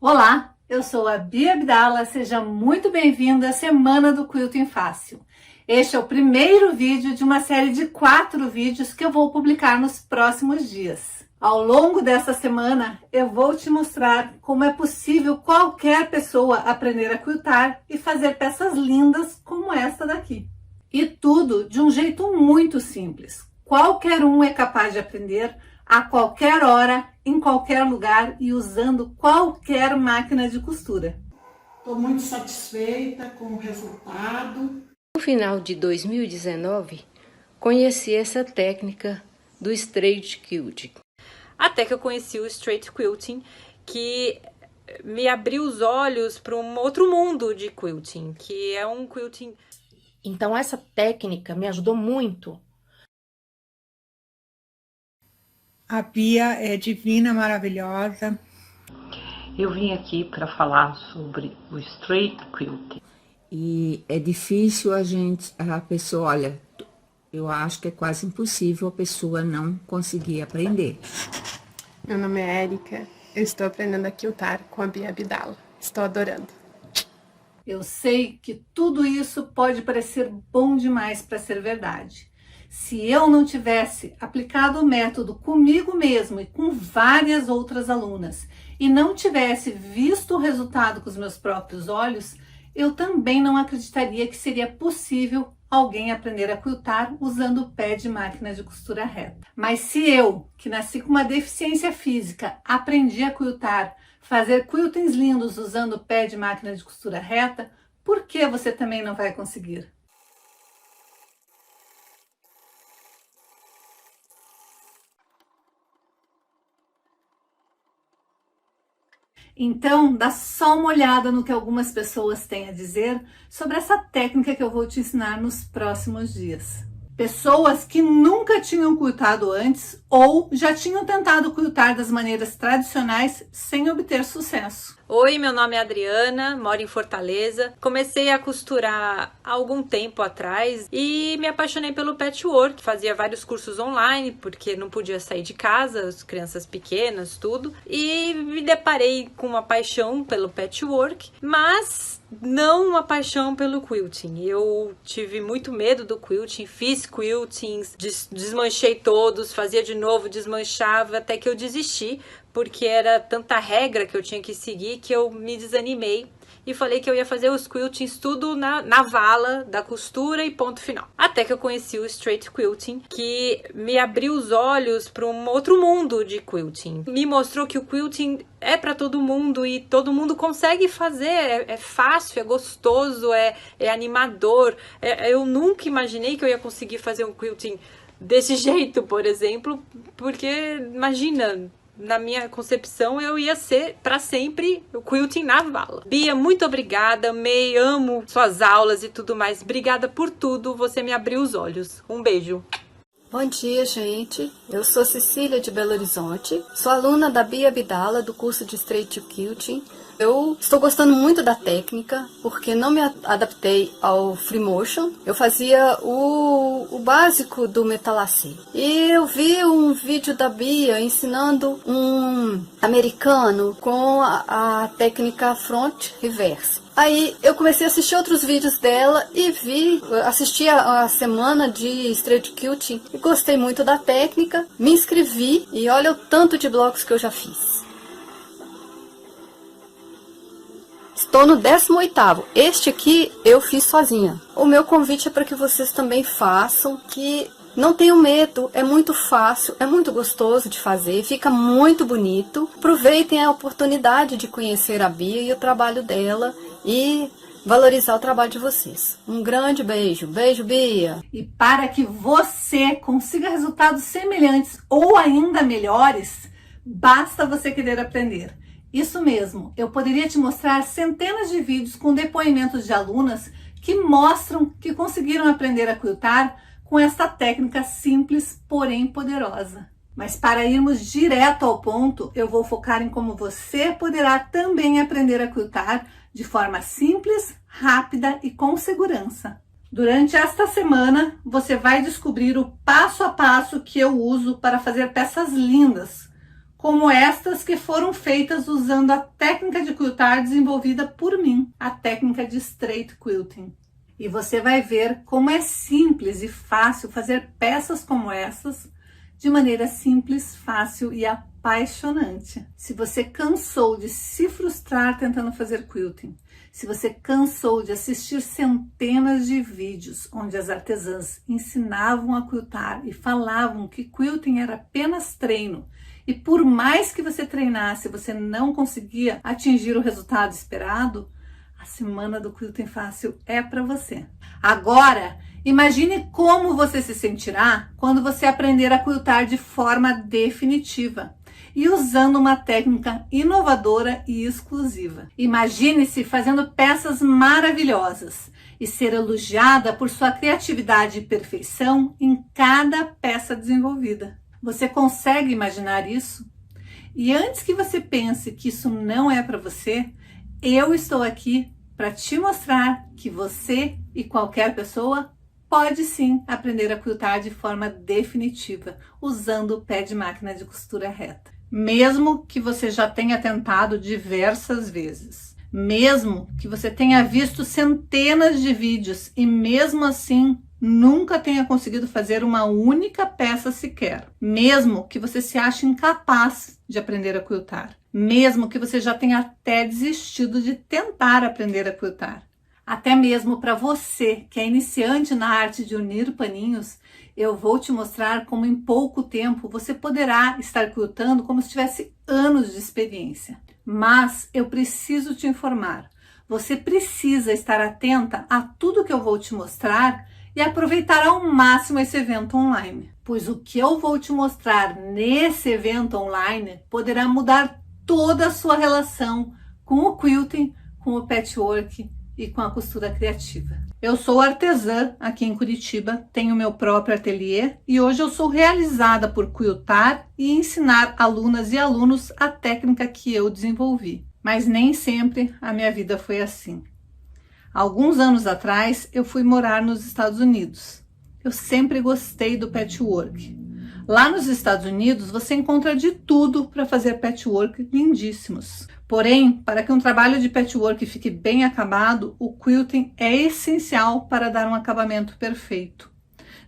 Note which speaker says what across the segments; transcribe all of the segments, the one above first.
Speaker 1: Olá, eu sou a Bia Abdala, seja muito bem-vinda à Semana do Quilting Fácil. Este é o primeiro vídeo de uma série de 4 vídeos que eu vou publicar nos próximos dias. Ao longo dessa semana, eu vou te mostrar como é possível qualquer pessoa aprender a quiltar e fazer peças lindas como esta daqui. E tudo de um jeito muito simples. Qualquer um é capaz de aprender a qualquer hora, em qualquer lugar e usando qualquer máquina de costura.
Speaker 2: Estou muito satisfeita com o resultado.
Speaker 3: No final de 2019, conheci essa técnica do straight quilting.
Speaker 4: Até que eu conheci o straight quilting, que me abriu os olhos para um outro mundo de quilting, que é um quilting...
Speaker 3: Então essa técnica me ajudou muito.
Speaker 2: A Bia é divina, maravilhosa.
Speaker 5: Eu vim aqui para falar sobre o straight quilting.
Speaker 6: E é difícil a pessoa, olha, eu acho que é quase impossível a pessoa não conseguir aprender.
Speaker 7: Meu nome é Érica, eu estou aprendendo a quiltar com a Bia Abdala. Estou adorando.
Speaker 1: Eu sei que tudo isso pode parecer bom demais para ser verdade. Se eu não tivesse aplicado o método comigo mesmo e com várias outras alunas e não tivesse visto o resultado com os meus próprios olhos, eu também não acreditaria que seria possível alguém aprender a quiltar usando o pé de máquina de costura reta. Mas se eu, que nasci com uma deficiência física, aprendi a quiltar, fazer quiltings lindos usando o pé de máquina de costura reta, por que você também não vai conseguir? Então, dá só uma olhada no que algumas pessoas têm a dizer sobre essa técnica que eu vou te ensinar nos próximos dias. Pessoas que nunca tinham quiltado antes ou já tinham tentado quiltar das maneiras tradicionais sem obter sucesso.
Speaker 4: Oi, meu nome é Adriana, moro em Fortaleza. Comecei a costurar há algum tempo atrás e me apaixonei pelo patchwork. Fazia vários cursos online porque não podia sair de casa, as crianças pequenas, tudo. E me deparei com uma paixão pelo patchwork, mas não uma paixão pelo quilting. Eu tive muito medo do quilting, fiz quiltings, desmanchei todos, fazia de novo, desmanchava, até que eu desisti, porque era tanta regra que eu tinha que seguir que eu me desanimei e falei que eu ia fazer os quiltings tudo na vala da costura e ponto final. Até que eu conheci o straight quilting, que me abriu os olhos para um outro mundo de quilting. Me mostrou que o quilting é para todo mundo e todo mundo consegue fazer, é fácil, é gostoso, é animador. Eu nunca imaginei que eu ia conseguir fazer um quilting desse jeito, por exemplo, porque imagina... Na minha concepção, eu ia ser para sempre o quilting na vala. Bia, muito obrigada, amei, amo suas aulas e tudo mais. Obrigada por tudo, você me abriu os olhos. Um beijo.
Speaker 8: Bom dia, gente. Eu sou Cecília de Belo Horizonte. Sou aluna da Bia Abdala do curso de Straight Quilting. Eu estou gostando muito da técnica, porque não me adaptei ao free motion. Eu fazia o básico do metalacê. E eu vi um vídeo da Bia ensinando um americano com a técnica front reverse. Aí eu comecei a assistir outros vídeos dela e assisti a semana de straight quilting e gostei muito da técnica, me inscrevi e olha o tanto de blocos que eu já fiz. Estou no 18º. Este aqui eu fiz sozinha. O meu convite é para que vocês também façam, que não tenham medo, é muito fácil, é muito gostoso de fazer, fica muito bonito. Aproveitem a oportunidade de conhecer a Bia e o trabalho dela e valorizar o trabalho de vocês. Um grande beijo. Beijo, Bia!
Speaker 1: E para que você consiga resultados semelhantes ou ainda melhores, basta você querer aprender. Isso mesmo, eu poderia te mostrar centenas de vídeos com depoimentos de alunas que mostram que conseguiram aprender a quiltar com esta técnica simples, porém poderosa. Mas para irmos direto ao ponto, eu vou focar em como você poderá também aprender a quiltar de forma simples, rápida e com segurança. Durante esta semana, você vai descobrir o passo a passo que eu uso para fazer peças lindas, como estas que foram feitas usando a técnica de quiltar desenvolvida por mim, a técnica de straight quilting. E você vai ver como é simples e fácil fazer peças como essas de maneira simples, fácil e apaixonante. Se você cansou de se frustrar tentando fazer quilting, se você cansou de assistir centenas de vídeos onde as artesãs ensinavam a quiltar e falavam que quilting era apenas treino, e por mais que você treinasse, você não conseguia atingir o resultado esperado, a Semana do Quilting Fácil é para você. Agora, imagine como você se sentirá quando você aprender a quiltar de forma definitiva e usando uma técnica inovadora e exclusiva. Imagine-se fazendo peças maravilhosas e ser elogiada por sua criatividade e perfeição em cada peça desenvolvida. Você consegue imaginar isso? E antes que você pense que isso não é para você, eu estou aqui para te mostrar que você e qualquer pessoa pode sim aprender a quiltar de forma definitiva, usando o pé de máquina de costura reta. Mesmo que você já tenha tentado diversas vezes, mesmo que você tenha visto centenas de vídeos e mesmo assim nunca tenha conseguido fazer uma única peça sequer, mesmo que você se ache incapaz de aprender a quiltar, mesmo que você já tenha até desistido de tentar aprender a quiltar, até mesmo para você que é iniciante na arte de unir paninhos, eu vou te mostrar como em pouco tempo você poderá estar quiltando como se tivesse anos de experiência. Mas eu preciso te informar, você precisa estar atenta a tudo que eu vou te mostrar e aproveitar ao máximo esse evento online, pois o que eu vou te mostrar nesse evento online poderá mudar toda a sua relação com o quilting, com o patchwork e com a costura criativa. Eu sou artesã aqui em Curitiba, tenho meu próprio ateliê e hoje eu sou realizada por quiltar e ensinar alunas e alunos a técnica que eu desenvolvi. Mas nem sempre a minha vida foi assim. Alguns anos atrás, eu fui morar nos Estados Unidos. Eu sempre gostei do patchwork. Lá nos Estados Unidos, você encontra de tudo para fazer patchwork lindíssimos. Porém, para que um trabalho de patchwork fique bem acabado, o quilting é essencial para dar um acabamento perfeito.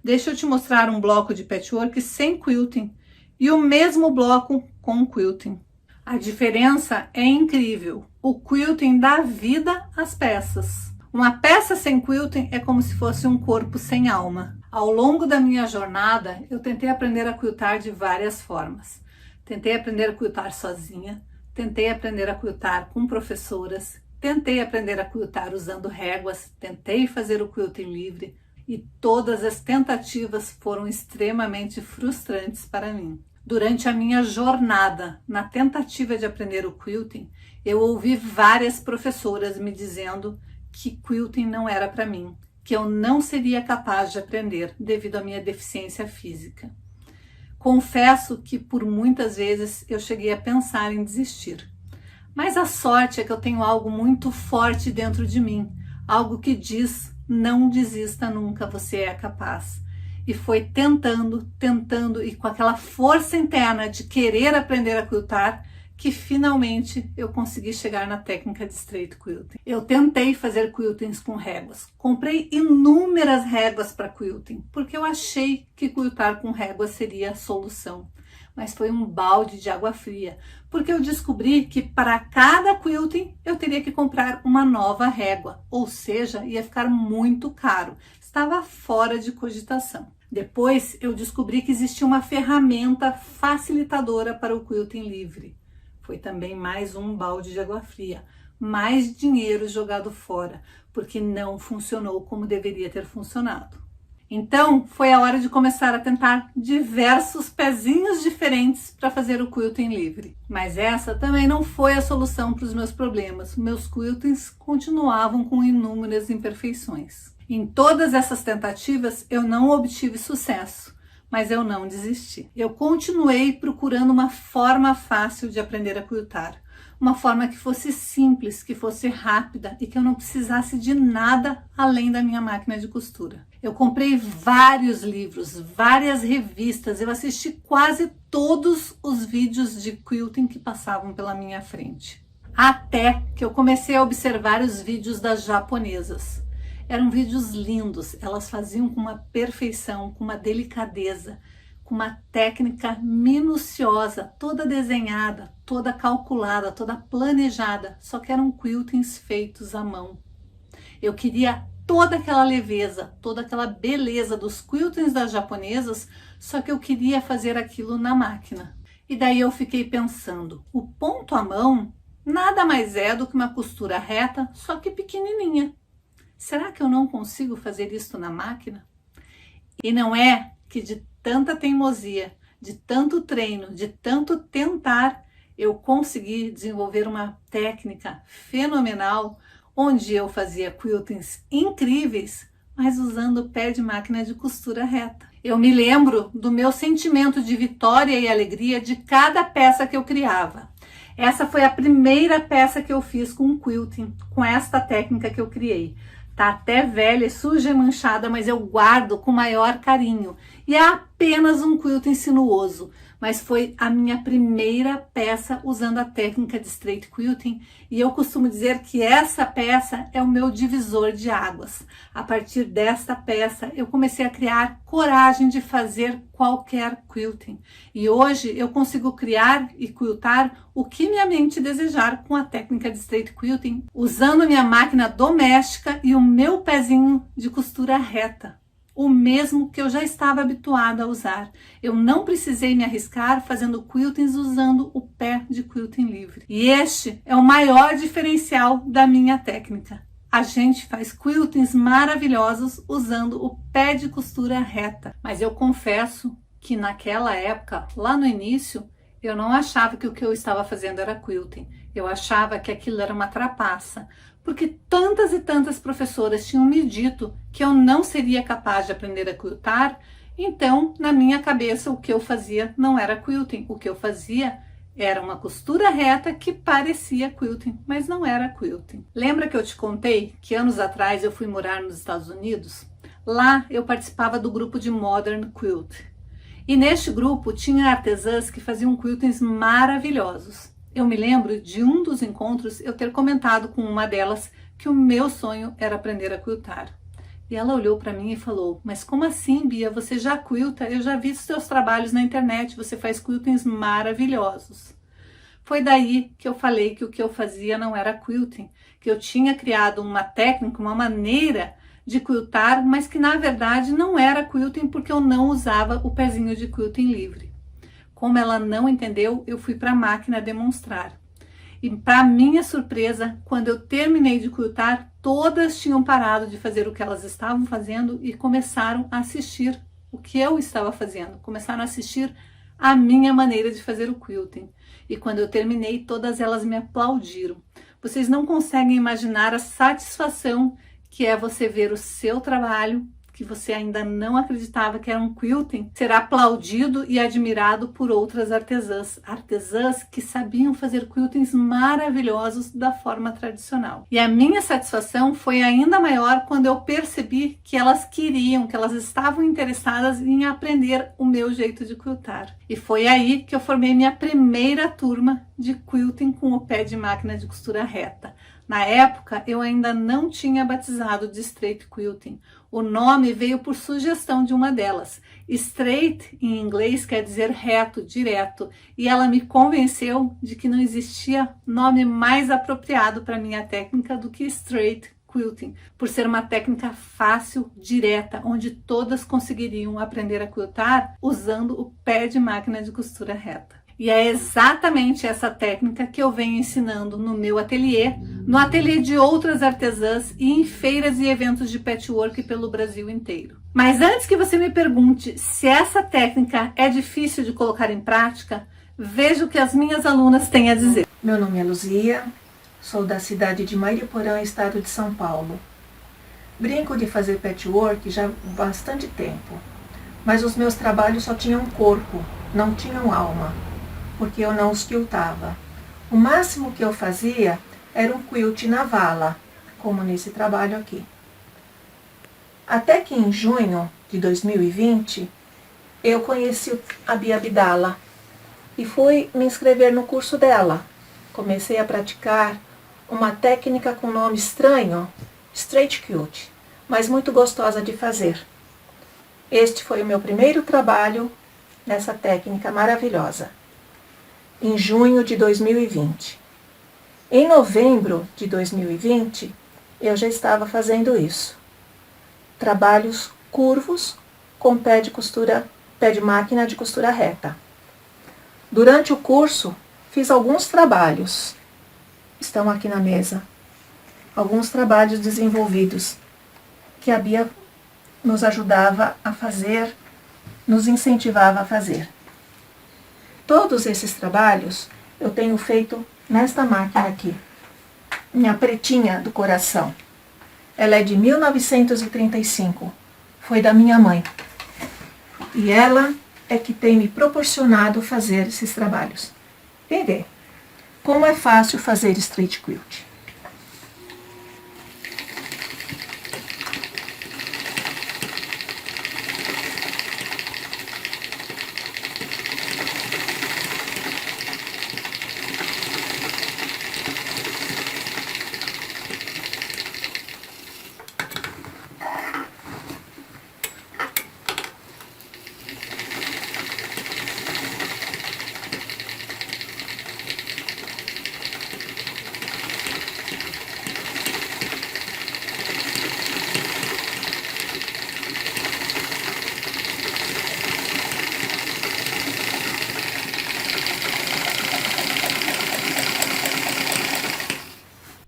Speaker 1: Deixa eu te mostrar um bloco de patchwork sem quilting e o mesmo bloco com quilting. A diferença é incrível. O quilting dá vida às peças. Uma peça sem quilting é como se fosse um corpo sem alma. Ao longo da minha jornada, eu tentei aprender a quiltar de várias formas. Tentei aprender a quiltar sozinha, tentei aprender a quiltar com professoras, tentei aprender a quiltar usando réguas, tentei fazer o quilting livre e todas as tentativas foram extremamente frustrantes para mim. Durante a minha jornada na tentativa de aprender o quilting, eu ouvi várias professoras me dizendo que quilting não era para mim, que eu não seria capaz de aprender devido à minha deficiência física. Confesso que por muitas vezes eu cheguei a pensar em desistir. Mas a sorte é que eu tenho algo muito forte dentro de mim, algo que diz: não desista nunca, você é capaz. E foi tentando e com aquela força interna de querer aprender a quiltar que finalmente eu consegui chegar na técnica de straight quilting. Eu tentei fazer quiltings com réguas. Comprei inúmeras réguas para quilting, porque eu achei que quiltar com réguas seria a solução. Mas foi um balde de água fria, porque eu descobri que para cada quilting eu teria que comprar uma nova régua, ou seja, ia ficar muito caro. Estava fora de cogitação. Depois eu descobri que existia uma ferramenta facilitadora para o quilting livre. Foi também mais um balde de água fria, mais dinheiro jogado fora, porque não funcionou como deveria ter funcionado. Então, foi a hora de começar a tentar diversos pezinhos diferentes para fazer o quilting livre. Mas essa também não foi a solução para os meus problemas. Meus quiltings continuavam com inúmeras imperfeições. Em todas essas tentativas, eu não obtive sucesso. Mas eu não desisti. Eu continuei procurando uma forma fácil de aprender a quiltar. Uma forma que fosse simples, que fosse rápida e que eu não precisasse de nada além da minha máquina de costura. Eu comprei vários livros, várias revistas, eu assisti quase todos os vídeos de quilting que passavam pela minha frente. Até que eu comecei a observar os vídeos das japonesas. Eram vídeos lindos, elas faziam com uma perfeição, com uma delicadeza, com uma técnica minuciosa, toda desenhada, toda calculada, toda planejada, só que eram quiltings feitos à mão. Eu queria toda aquela leveza, toda aquela beleza dos quiltings das japonesas, só que eu queria fazer aquilo na máquina. E daí eu fiquei pensando, o ponto à mão nada mais é do que uma costura reta, só que pequenininha. Será que eu não consigo fazer isso na máquina? E não é que de tanta teimosia, de tanto treino, de tanto tentar, eu consegui desenvolver uma técnica fenomenal, onde eu fazia quiltings incríveis, mas usando o pé de máquina de costura reta. Eu me lembro do meu sentimento de vitória e alegria de cada peça que eu criava. Essa foi a primeira peça que eu fiz com um quilting, com esta técnica que eu criei. Tá até velha, suja e manchada, mas eu guardo com maior carinho. E é apenas um quilting sinuoso, mas foi a minha primeira peça usando a técnica de straight quilting. E eu costumo dizer que essa peça é o meu divisor de águas. A partir desta peça, eu comecei a criar coragem de fazer qualquer quilting. E hoje eu consigo criar e quiltar o que minha mente desejar com a técnica de straight quilting, usando minha máquina doméstica e o meu pezinho de costura reta. O mesmo que eu já estava habituada a usar. Eu não precisei me arriscar fazendo quiltings usando o pé de quilting livre. E este é o maior diferencial da minha técnica. A gente faz quiltings maravilhosos usando o pé de costura reta. Mas eu confesso que naquela época, lá no início, eu não achava que o que eu estava fazendo era quilting. Eu achava que aquilo era uma trapaça. Porque tantas e tantas professoras tinham me dito que eu não seria capaz de aprender a quiltar, então, na minha cabeça, o que eu fazia não era quilting. O que eu fazia era uma costura reta que parecia quilting, mas não era quilting. Lembra que eu te contei que anos atrás eu fui morar nos Estados Unidos? Lá eu participava do grupo de Modern Quilt. E neste grupo tinha artesãs que faziam quiltings maravilhosos. Eu me lembro de um dos encontros eu ter comentado com uma delas que o meu sonho era aprender a quiltar. E ela olhou para mim e falou, mas como assim, Bia, você já quilta? Eu já vi os seus trabalhos na internet, você faz quiltings maravilhosos. Foi daí que eu falei que o que eu fazia não era quilting, que eu tinha criado uma técnica, uma maneira de quiltar, mas que na verdade não era quilting porque eu não usava o pezinho de quilting livre. Como ela não entendeu, eu fui para a máquina demonstrar. E para minha surpresa, quando eu terminei de quiltar, todas tinham parado de fazer o que elas estavam fazendo e começaram a assistir o que eu estava fazendo. Começaram a assistir a minha maneira de fazer o quilting. E quando eu terminei, todas elas me aplaudiram. Vocês não conseguem imaginar a satisfação que é você ver o seu trabalho, que você ainda não acreditava que era um quilting, ser aplaudido e admirado por outras artesãs. Artesãs que sabiam fazer quiltings maravilhosos da forma tradicional. E a minha satisfação foi ainda maior quando eu percebi que elas queriam, que elas estavam interessadas em aprender o meu jeito de quiltar. E foi aí que eu formei minha primeira turma de quilting com o pé de máquina de costura reta. Na época, eu ainda não tinha batizado de straight quilting. O nome veio por sugestão de uma delas. Straight, em inglês, quer dizer reto, direto. E ela me convenceu de que não existia nome mais apropriado para minha técnica do que straight quilting, por ser uma técnica fácil, direta, onde todas conseguiriam aprender a quiltar usando o pé de máquina de costura reta. E é exatamente essa técnica que eu venho ensinando no meu ateliê, no ateliê de outras artesãs e em feiras e eventos de patchwork pelo Brasil inteiro. Mas antes que você me pergunte se essa técnica é difícil de colocar em prática, veja o que as minhas alunas têm a dizer.
Speaker 9: Meu nome é Luzia, sou da cidade de Mariporã, estado de São Paulo. Brinco de fazer patchwork já há bastante tempo, mas os meus trabalhos só tinham corpo, não tinham alma, porque eu não os quiltava. O máximo que eu fazia era um quilt na vala, como nesse trabalho aqui. Até que em junho de 2020, eu conheci a Bia Abdala e fui me inscrever no curso dela. Comecei a praticar uma técnica com nome estranho, Straight Quilt, mas muito gostosa de fazer. Este foi o meu primeiro trabalho nessa técnica maravilhosa, em junho de 2020. Em novembro de 2020, eu já estava fazendo isso. Trabalhos curvos com pé de máquina de costura reta. Durante o curso, fiz alguns trabalhos. Estão aqui na mesa. Alguns trabalhos desenvolvidos que a Bia nos ajudava a fazer, nos incentivava a fazer. Todos esses trabalhos eu tenho feito nesta máquina aqui, minha pretinha do coração. Ela é de 1935, foi da minha mãe. E ela é que tem me proporcionado fazer esses trabalhos. Vem ver como é fácil fazer straight quilt.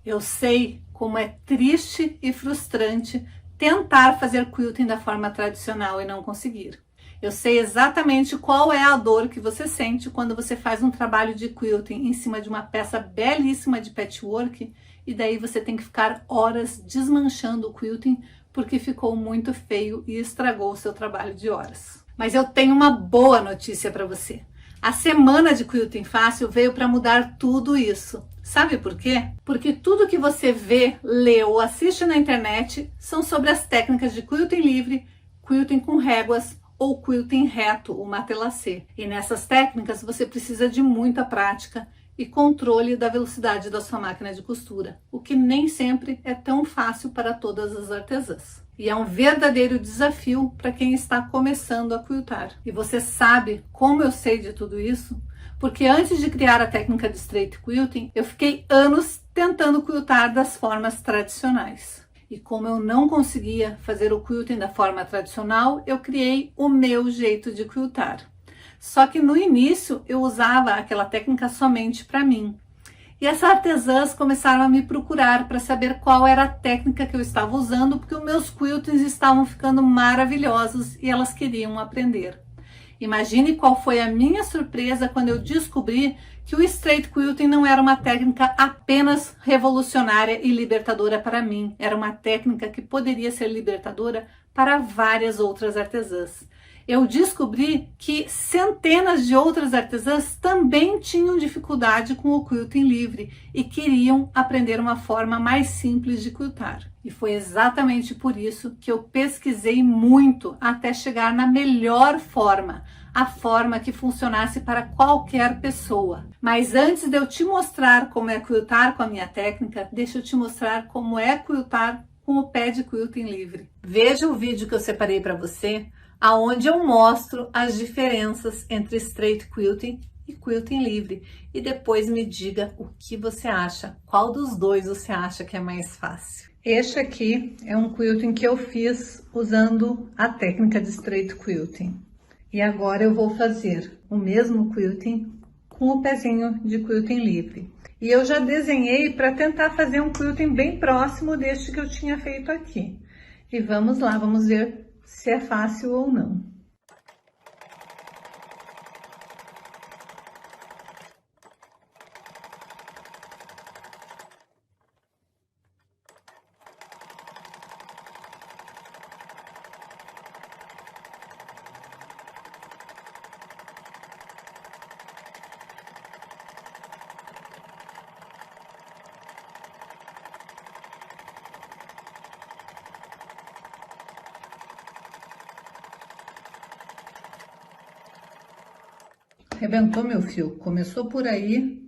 Speaker 1: Eu sei como é triste e frustrante tentar fazer quilting da forma tradicional e não conseguir. Eu sei exatamente qual é a dor que você sente quando você faz um trabalho de quilting em cima de uma peça belíssima de patchwork e daí você tem que ficar horas desmanchando o quilting porque ficou muito feio e estragou o seu trabalho de horas. Mas eu tenho uma boa notícia para você. A semana de Quilting Fácil veio para mudar tudo isso. Sabe por quê? Porque tudo que você vê, lê ou assiste na internet são sobre as técnicas de quilting livre, quilting com réguas ou quilting reto, o matelassé. E nessas técnicas você precisa de muita prática e controle da velocidade da sua máquina de costura, o que nem sempre é tão fácil para todas as artesãs. E é um verdadeiro desafio para quem está começando a quiltar. E você sabe como eu sei de tudo isso? Porque antes de criar a técnica de straight quilting, eu fiquei anos tentando quiltar das formas tradicionais. E como eu não conseguia fazer o quilting da forma tradicional, eu criei o meu jeito de quiltar. Só que no início eu usava aquela técnica somente para mim. E as artesãs começaram a me procurar para saber qual era a técnica que eu estava usando, porque os meus quiltings estavam ficando maravilhosos e elas queriam aprender. Imagine qual foi a minha surpresa quando eu descobri que o straight quilting não era uma técnica apenas revolucionária e libertadora para mim. Era uma técnica que poderia ser libertadora para várias outras artesãs. Eu descobri que centenas de outras artesãs também tinham dificuldade com o quilting livre e queriam aprender uma forma mais simples de quiltar. E foi exatamente por isso que eu pesquisei muito até chegar na melhor forma, a forma que funcionasse para qualquer pessoa. Mas antes de eu te mostrar como é quiltar com a minha técnica, deixa eu te mostrar como é quiltar com o pé de quilting livre. Veja o vídeo que eu separei para você, aonde eu mostro as diferenças entre straight quilting e quilting livre. E depois me diga o que você acha, qual dos dois você acha que é mais fácil. Este aqui é um quilting que eu fiz usando a técnica de straight quilting. E agora eu vou fazer o mesmo quilting com o pezinho de quilting livre. E eu já desenhei para tentar fazer um quilting bem próximo deste que eu tinha feito aqui. E vamos lá, vamos ver se é fácil ou não. Arrebentou meu fio. Começou por aí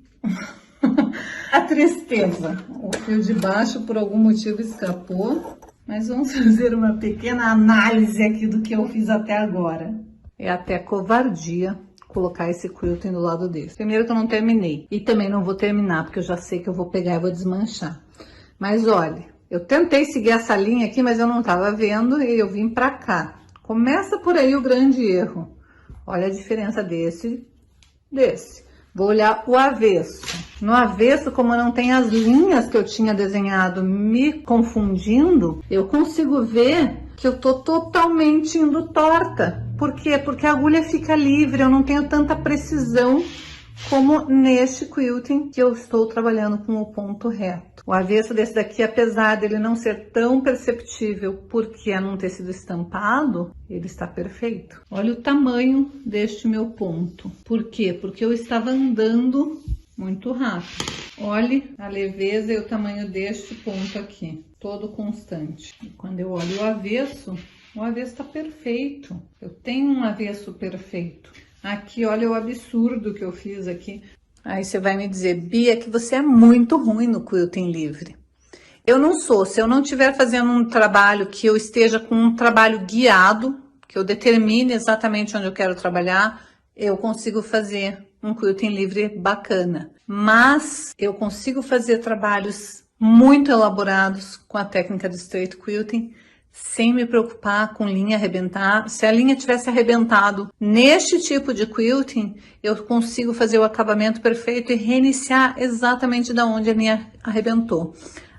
Speaker 1: a tristeza. O fio de baixo por algum motivo escapou. Mas vamos fazer uma pequena análise aqui do que eu fiz até agora. É até covardia colocar esse quilting do lado desse. Primeiro que eu não terminei. E também não vou terminar, porque eu já sei que eu vou pegar e vou desmanchar. Mas olha, eu tentei seguir essa linha aqui, mas eu não estava vendo e eu vim pra cá. Começa por aí o grande erro. Olha a diferença desse. Vou olhar o avesso. No avesso, como não tem as linhas que eu tinha desenhado me confundindo, eu consigo ver que eu tô totalmente indo torta. Por quê? Porque a agulha fica livre, eu não tenho tanta precisão como neste quilting que eu estou trabalhando com o ponto reto. O avesso desse daqui, apesar dele não ser tão perceptível porque não ter sido estampado, ele está perfeito. Olha o tamanho deste meu ponto. Por quê? Porque eu estava andando muito rápido. Olhe a leveza e o tamanho deste ponto aqui, todo constante. E quando eu olho o avesso está perfeito. Eu tenho um avesso perfeito. Aqui, olha o absurdo que eu fiz aqui. Aí você vai me dizer, Bia, que você é muito ruim no quilting livre. Eu não sou. Se eu não estiver fazendo um trabalho que eu esteja com um trabalho guiado, que eu determine exatamente onde eu quero trabalhar, eu consigo fazer um quilting livre bacana. Mas eu consigo fazer trabalhos muito elaborados com a técnica do straight quilting, sem me preocupar com linha arrebentar. Se a linha tivesse arrebentado neste tipo de quilting, eu consigo fazer o acabamento perfeito e reiniciar exatamente da onde a linha arrebentou.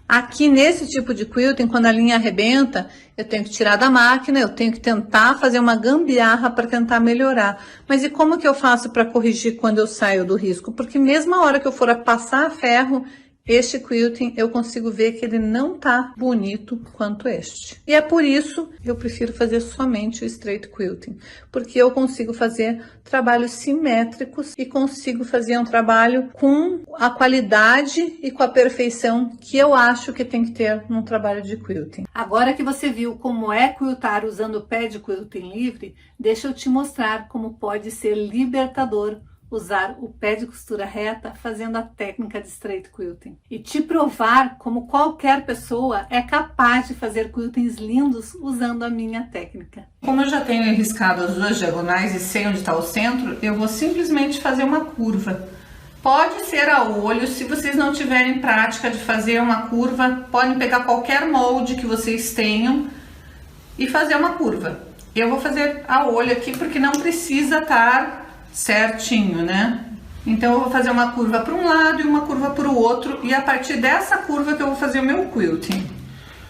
Speaker 1: Aqui nesse tipo de quilting, quando a linha arrebenta, eu tenho que tirar da máquina, eu tenho que tentar fazer uma gambiarra para tentar melhorar. Mas e como que eu faço para corrigir quando eu saio do risco? Porque mesmo a hora que eu for a passar ferro, este quilting eu consigo ver que ele não tá bonito quanto este. E é por isso que eu prefiro fazer somente o straight quilting, porque eu consigo fazer trabalhos simétricos e consigo fazer um trabalho com a qualidade e com a perfeição que eu acho que tem que ter num trabalho de quilting. Agora que você viu como é quiltar usando o pé de quilting livre, deixa eu te mostrar como pode ser libertador usar o pé de costura reta fazendo a técnica de straight quilting e te provar como qualquer pessoa é capaz de fazer quiltings lindos usando a minha técnica. Como eu já tenho riscado as duas diagonais e sei onde está o centro, eu vou simplesmente fazer uma curva. Pode ser a olho, se vocês não tiverem prática de fazer uma curva, podem pegar qualquer molde que vocês tenham e fazer uma curva. Eu vou fazer a olho aqui porque não precisa estar certinho, né? Então eu vou fazer uma curva para um lado e uma curva para o outro, e a partir dessa curva que eu vou fazer o meu quilting.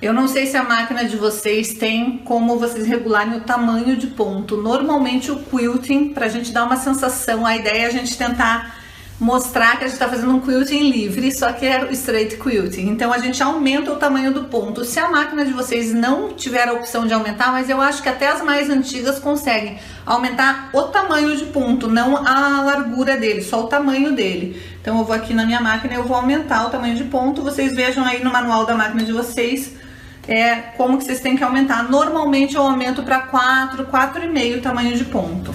Speaker 1: Eu não sei se a máquina de vocês tem como vocês regularem o tamanho de ponto. Normalmente o quilting, para a gente dar uma sensação, a ideia é a gente tentar mostrar que a gente está fazendo um quilting livre, só que é o straight quilting. Então a gente aumenta o tamanho do ponto. Se a máquina de vocês não tiver a opção de aumentar, mas eu acho que até as mais antigas conseguem aumentar o tamanho de ponto, não a largura dele, só o tamanho dele. Então eu vou aqui na minha máquina e eu vou aumentar o tamanho de ponto. Vocês vejam aí no manual da máquina de vocês como que vocês têm que aumentar. Normalmente eu aumento para 4, 4,5 o tamanho de ponto.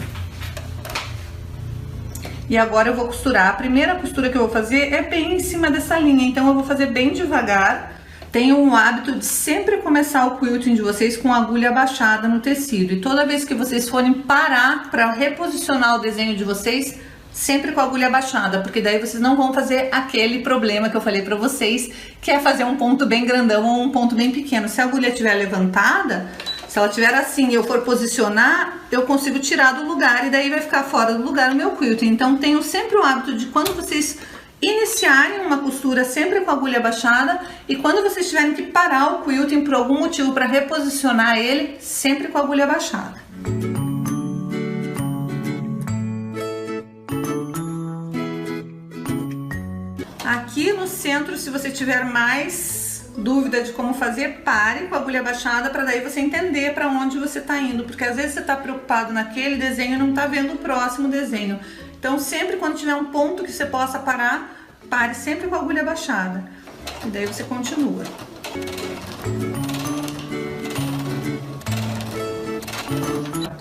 Speaker 1: E agora eu vou costurar. A primeira costura que eu vou fazer é bem em cima dessa linha, então eu vou fazer bem devagar. Tenham o hábito de sempre começar o quilting de vocês com a agulha abaixada no tecido. E toda vez que vocês forem parar para reposicionar o desenho de vocês, sempre com a agulha abaixada, porque daí vocês não vão fazer aquele problema que eu falei para vocês, que é fazer um ponto bem grandão ou um ponto bem pequeno. Se a agulha estiver levantada, se ela estiver assim e eu for posicionar, eu consigo tirar do lugar e daí vai ficar fora do lugar o meu quilting. Então tenham sempre o hábito de, quando vocês iniciarem uma costura, sempre com a agulha abaixada, e quando vocês tiverem que parar o quilting por algum motivo para reposicionar ele, sempre com a agulha abaixada. Aqui no centro, se você tiver mais dúvida de como fazer, pare com a agulha abaixada para daí você entender para onde você está indo, porque às vezes você está preocupado naquele desenho e não está vendo o próximo desenho. Então sempre quando tiver um ponto que você possa parar, pare sempre com a agulha abaixada e daí você continua.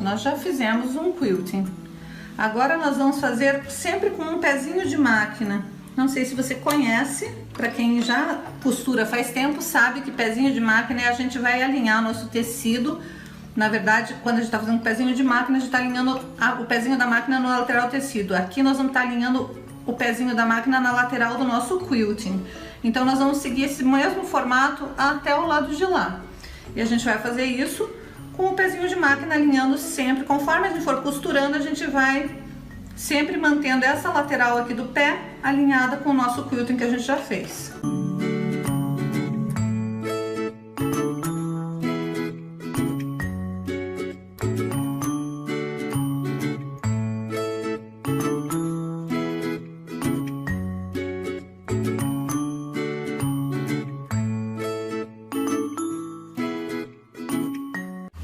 Speaker 1: Nós já fizemos um quilting. Agora nós vamos fazer sempre com um pezinho de máquina. Não sei se você conhece, para quem já costura faz tempo, sabe que pezinho de máquina a gente vai alinhar nosso tecido. Na verdade, quando a gente está fazendo pezinho de máquina, a gente está alinhando o pezinho da máquina no lateral do tecido. Aqui nós vamos estar alinhando o pezinho da máquina na lateral do nosso quilting. Então nós vamos seguir esse mesmo formato até o lado de lá. E a gente vai fazer isso com o pezinho de máquina alinhando sempre. Conforme a gente for costurando, a gente vai sempre mantendo essa lateral aqui do pé alinhada com o nosso quilting que a gente já fez.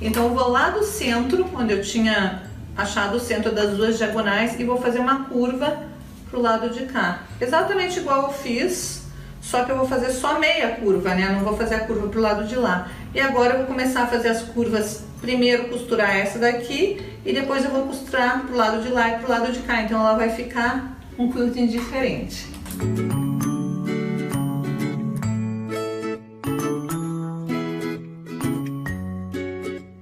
Speaker 1: Então eu vou lá do centro, onde eu tinha achado o centro das duas diagonais, e vou fazer uma curva pro lado de cá. Exatamente igual eu fiz, só que eu vou fazer só meia curva, né? Não vou fazer a curva pro lado de lá. E agora eu vou começar a fazer as curvas, primeiro costurar essa daqui, e depois eu vou costurar pro lado de lá e pro lado de cá. Então ela vai ficar um quilting diferente.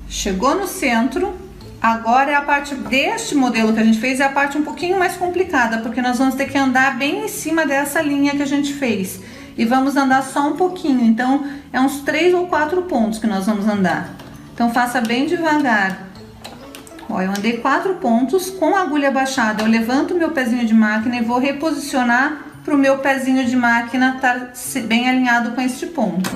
Speaker 1: Chegou no centro, agora é a parte deste modelo que a gente fez, é a parte um pouquinho mais complicada, porque nós vamos ter que andar bem em cima dessa linha que a gente fez. E vamos andar só um pouquinho, então é uns 3 ou 4 pontos que nós vamos andar. Então faça bem devagar. Ó, eu andei 4 pontos, com a agulha baixada eu levanto o meu pezinho de máquina e vou reposicionar para o meu pezinho de máquina estar bem alinhado com este ponto.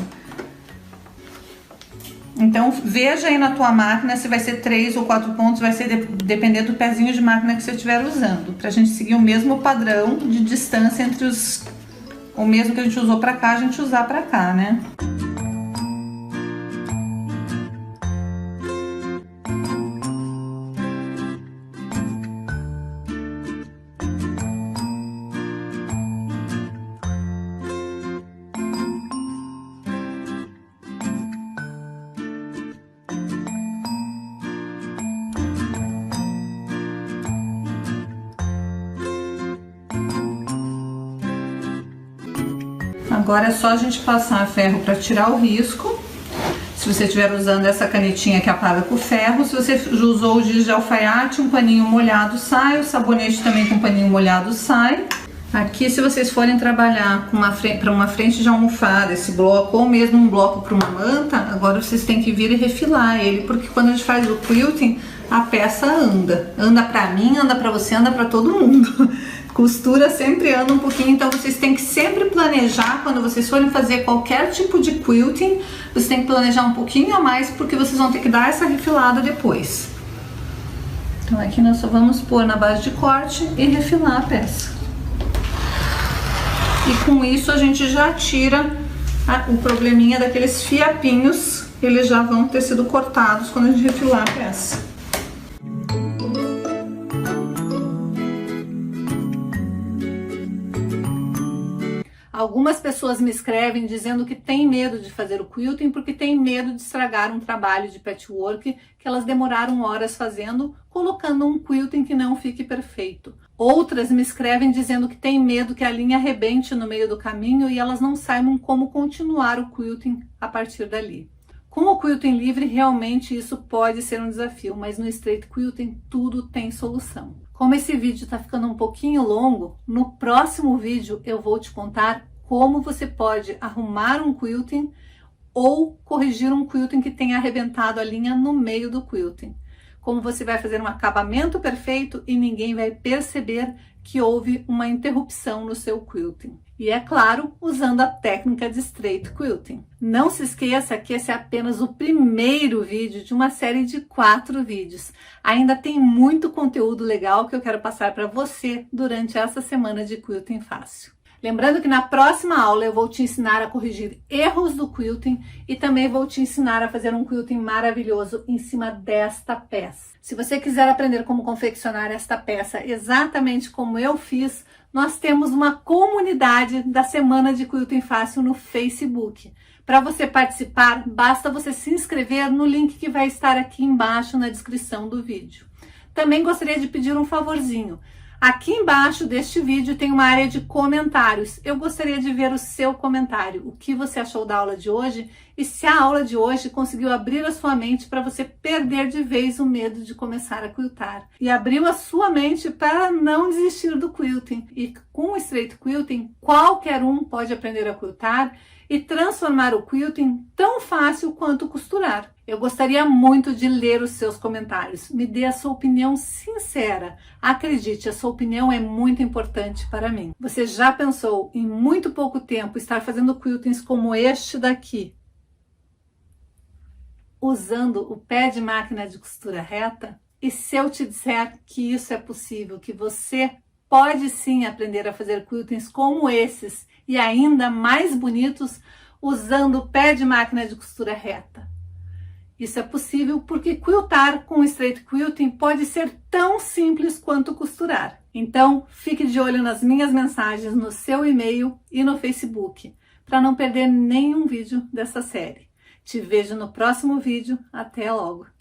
Speaker 1: Então veja aí na tua máquina se vai ser 3 ou 4 pontos, vai ser dependendo do pezinho de máquina que você estiver usando, pra gente seguir o mesmo padrão de distância entre os, o mesmo que a gente usou pra cá, a gente usar pra cá, né? Agora é só a gente passar ferro para tirar o risco. Se você estiver usando essa canetinha que apaga com ferro, se você usou o giz de alfaiate, um paninho molhado sai, o sabonete também com paninho molhado sai. Aqui, se vocês forem trabalhar para uma frente de almofada, esse bloco, ou mesmo um bloco para uma manta, agora vocês têm que vir e refilar ele, porque quando a gente faz o quilting, a peça anda. Anda para mim, anda para você, anda para todo mundo. Costura sempre anda um pouquinho, então vocês têm que sempre planejar, quando vocês forem fazer qualquer tipo de quilting, vocês têm que planejar um pouquinho a mais, porque vocês vão ter que dar essa refilada depois. Então aqui nós só vamos pôr na base de corte e refilar a peça. E com isso a gente já tira o probleminha daqueles fiapinhos, eles já vão ter sido cortados quando a gente refilar a peça. Algumas pessoas me escrevem dizendo que tem medo de fazer o quilting porque tem medo de estragar um trabalho de patchwork que elas demoraram horas fazendo, colocando um quilting que não fique perfeito. Outras me escrevem dizendo que tem medo que a linha arrebente no meio do caminho e elas não saibam como continuar o quilting a partir dali. Com o quilting livre, realmente isso pode ser um desafio, mas no straight quilting tudo tem solução. Como esse vídeo está ficando um pouquinho longo, no próximo vídeo eu vou te contar como você pode arrumar um quilting ou corrigir um quilting que tenha arrebentado a linha no meio do quilting. Como você vai fazer um acabamento perfeito e ninguém vai perceber que houve uma interrupção no seu quilting. E é claro, usando a técnica de straight quilting. Não se esqueça que esse é apenas o primeiro vídeo de uma série de 4 vídeos. Ainda tem muito conteúdo legal que eu quero passar para você durante essa semana de quilting fácil. Lembrando que na próxima aula eu vou te ensinar a corrigir erros do quilting e também vou te ensinar a fazer um quilting maravilhoso em cima desta peça. Se você quiser aprender como confeccionar esta peça exatamente como eu fiz, nós temos uma comunidade da Semana de Quilting Fácil no Facebook. Para você participar, basta você se inscrever no link que vai estar aqui embaixo na descrição do vídeo. Também gostaria de pedir um favorzinho. Aqui embaixo deste vídeo tem uma área de comentários. Eu gostaria de ver o seu comentário. O que você achou da aula de hoje? E se a aula de hoje conseguiu abrir a sua mente para você perder de vez o medo de começar a quiltar. E abriu a sua mente para não desistir do quilting. E com o Straight Quilting, qualquer um pode aprender a quiltar e transformar o quilting tão fácil quanto costurar. Eu gostaria muito de ler os seus comentários. Me dê a sua opinião sincera. Acredite, a sua opinião é muito importante para mim. Você já pensou em muito pouco tempo estar fazendo quiltings como este daqui, usando o pé de máquina de costura reta? E se eu te disser que isso é possível, que você pode sim aprender a fazer quiltings como esses e ainda mais bonitos usando o pé de máquina de costura reta? Isso é possível porque quiltar com Straight Quilting pode ser tão simples quanto costurar. Então, fique de olho nas minhas mensagens no seu e-mail e no Facebook, para não perder nenhum vídeo dessa série. Te vejo no próximo vídeo. Até logo!